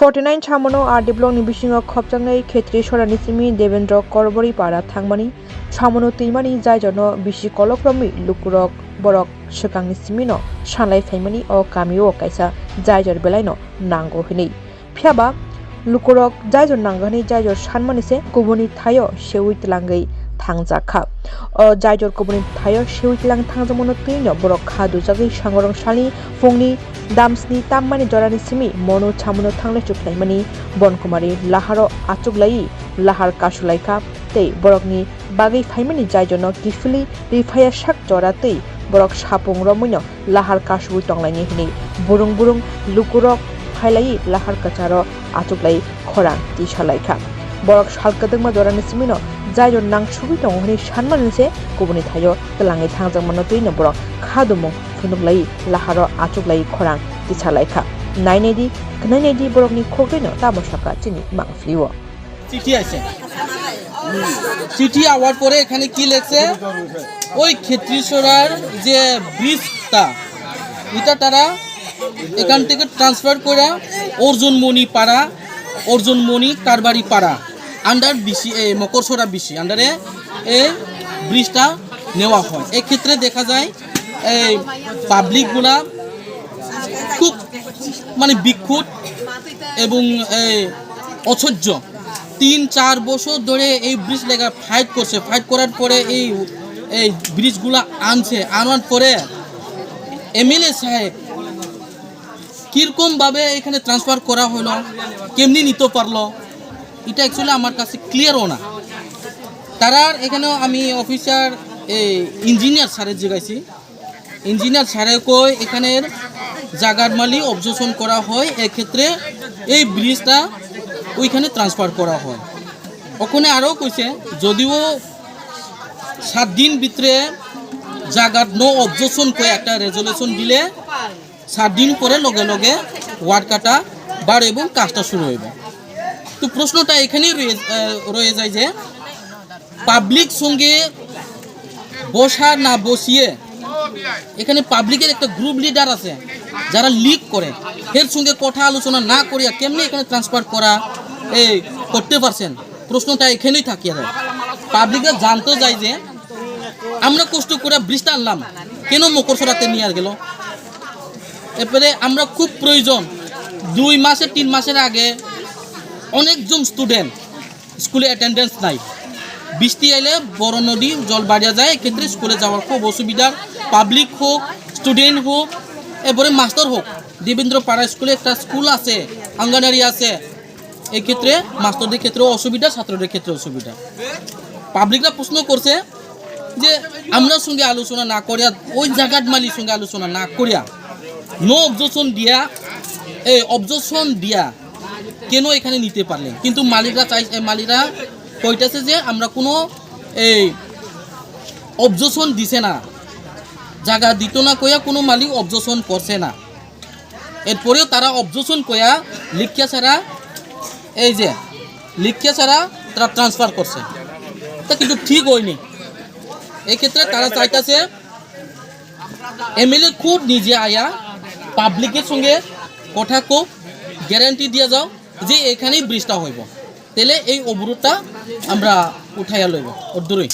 49 সামনো আর ডিপ্লং বিसिङाव खबजाङै खेत्री सरानि सिमी देवेन्द्र करबरी पारा थांमानि सामनो तैमानि जायजनो बिसि कलक्रमी लुकुरक बरक सेकांनि सिमिनो सानलाय फाइमानि अ कामियो कायसा जायजर बेलायनो नांगौ हिनै फियाबा लुकुरक जायजर नांगौनि जायजर सानमानिसे गुबुननि थायो सेउइतलांगै थांजाखा अ जायजर गुबुननि थायो सेउइतलां थांजामनो तैनो बरक खादुजागै सांगरं सालि फुंनि दामसनि ताम्मानि जरानि सिमी मनो छामनो थांलाय चुकलायमानि बनकुमारी लाहारो आचुगलायि लाहार कासुलायखा तै बरकनि बागै फाइमानि जायजनो किफुलि रिफाया साक जरा तै बरक सापुं रमैनो लाहार कासुइ टंलायनि हिनै बुरुं बुरुं लुकुरक फाइलायि लाहार कचारो आचुगलायि खरां तिसालायखा बरक सालकदोंमा जरानि सिमिनो जायजन नांसुबि दङ हनै सानमानसे गुबुननि थायो तलाङै थांजामनो तैनो बरक खादुमु फुनुगलायि लाहारो आचुगलायि खरां तिसालायखा नायनायदि खनायनायदि बरकनि खगैनो तामसाका चिनि मांफलिओ চিঠি আছে চিঠি আওয়ার পরে এখানে কি লেখছে ওই ক্ষেত্রীশ্বরার যে ব্রিজটা এটা তারা এখান থেকে ট্রান্সফার করে অর্জুনমণি পাড়া অর্জুনমণি কারবারি পাড়া আন্ডার বিসি মকরসরা বিসি আন্ডারে এই ব্রিজটা নেওয়া হয় এই ক্ষেত্রে দেখা যায় এই পাবলিকগুলা খুব মানে বিক্ষুব্ধ এবং অসহ্য 3-4 বছর ধরে এই ব্রিজ লেগা ফাইট করছে ফাইট করার পরে এই ব্রিজগুলা আনার পরে এমএলএ সাহেব কিরকমভাবে এখানে ট্রান্সফার করা হলো কেমনি নিতে পারলো এটা অ্যাকচুয়ালি আমার কাছে ক্লিয়ারও না তারা এখানেও আমি অফিসার ইঞ্জিনিয়ার স্যারের জিজ্ঞাসি ইঞ্জিনিয়ার স্যারে কই এখানের জাগার মালি অবজেকশন করা হয় এক্ষেত্রে এই ব্রিজটা ওইখানে ট্রান্সফার করা হয় ওখানে আরও কইছে যদিও 7 দিন ভিতরে জাগার নো অবজেকশন করে একটা রেজলিউশন দিলে 7 দিন পরে লগে লগে ওয়ার্ড কাটা বার এবং কাজটা শুরু হইবে তো প্রশ্নটা এখানেই রয়ে যায় যে পাবলিক সঙ্গে বসা না বসিয়ে এখানে পাবলিকের একটা গ্রুপ লিডার আছে যারা লিক করে এর সঙ্গে কথা আলোচনা না করিয়া কেমনি এখানে ট্রান্সফার করা করতে পারছেন প্রশ্নটা এখানেই থাকিয়ে যায় পাবলিকরা জানতে যায় যে আমরা কষ্ট করে ব্রিজটা আনলাম কেন মকরসরাতে নিয়ে গেল এরপরে আমরা খুব প্রয়োজন 2 মাসের 3 মাসের আগে অনেকজন স্টুডেন্ট স্কুলে অ্যাটেন্ডেন্স নাই বৃষ্টি এলে বড় নদী জল বাড়িয়া যায় এক্ষেত্রে স্কুলে যাওয়ার খুব অসুবিধা পাবলিক হোক স্টুডেন্ট হোক এরপরে মাস্টার হোক দেবেন্দ্র পাড়া স্কুলে একটা স্কুল আছে অঙ্গনওয়াড়ি আছে এই ক্ষেত্রে মাস্টারদের ক্ষেত্রেও অসুবিধা ছাত্রদের ক্ষেত্রে অসুবিধা পাবলিকরা প্রশ্ন করছে যে আমরা সঙ্গে আলোচনা না করিয়া ওই জায়গার মালির সঙ্গে আলোচনা না করিয়া নো অবজেকশন দিয়া অবজেকশন দিয়া কেন এখানে নিতে পারলেন কিন্তু মালিকরা কইতেছে যে আমরা কোনো অবজেকশন দিছে না জায়গা দিত না কইয়া কোনো মালিক অবজেকশন করছে না এরপরেও তারা অবজেকশন কইয়া লিখিয়া ছাড়া তারা ট্রান্সফার করছে তা কিন্তু ঠিক হয়নি এক্ষেত্রে তারা চাইতেছে এমএলএ খুব নিজে আয়া পাবলিকের সঙ্গে কথা খুব গ্যারান্টি দিয়ে যাও যে এখানেই ব্রিজটা হইব তাহলে এই অবরোধটা আমরা উঠাইয়া লইব ওর দূরই